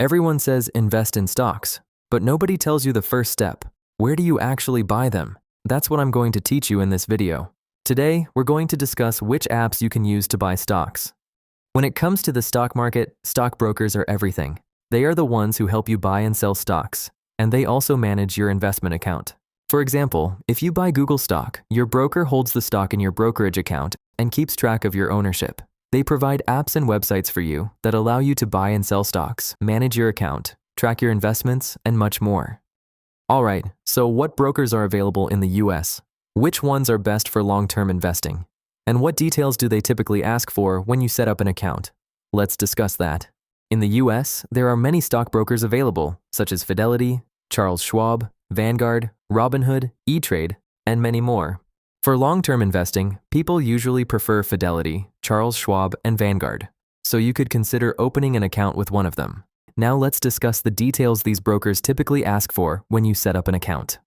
Everyone says invest in stocks, but nobody tells you the first step. Where do you actually buy them? That's what I'm going to teach you in this video. Today, we're going to discuss which apps you can use to buy stocks. When it comes to the stock market, stockbrokers are everything. They are the ones who help you buy and sell stocks, and they also manage your investment account. For example, if you buy Google stock, your broker holds the stock in your brokerage account and keeps track of your ownership. They provide apps and websites for you that allow you to buy and sell stocks, manage your account, track your investments, and much more. Alright, so what brokers are available in the US? Which ones are best for long-term investing? And what details do they typically ask for when you set up an account? Let's discuss that. In the US, there are many stockbrokers available, such as Fidelity, Charles Schwab, Vanguard, Robinhood, E-Trade, and many more. For long-term investing, people usually prefer Fidelity, Charles Schwab, and Vanguard, so you could consider opening an account with one of them. Now let's discuss the details these brokers typically ask for when you set up an account.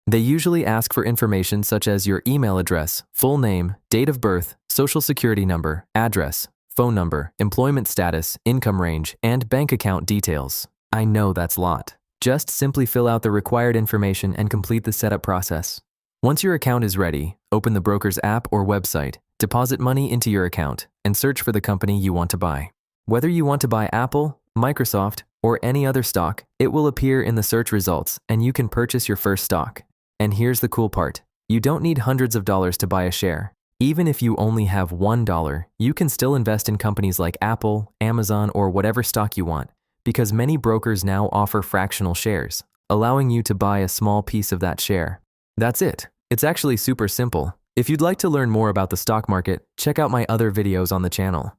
They usually ask for information such as your email address, full name, date of birth, social security number, address, phone number, employment status, income range, and bank account details. I know that's a lot. Just simply fill out the required information and complete the setup process. Once your account is ready, open the broker's app or website, deposit money into your account, and search for the company you want to buy. Whether you want to buy Apple, Microsoft, or any other stock, it will appear in the search results and you can purchase your first stock. And here's the cool part. You don't need hundreds of dollars to buy a share. Even if you only have $1, you can still invest in companies like Apple, Amazon, or whatever stock you want, because many brokers now offer fractional shares, allowing you to buy a small piece of that share. That's it. It's actually super simple. If you'd like to learn more about the stock market, check out my other videos on the channel.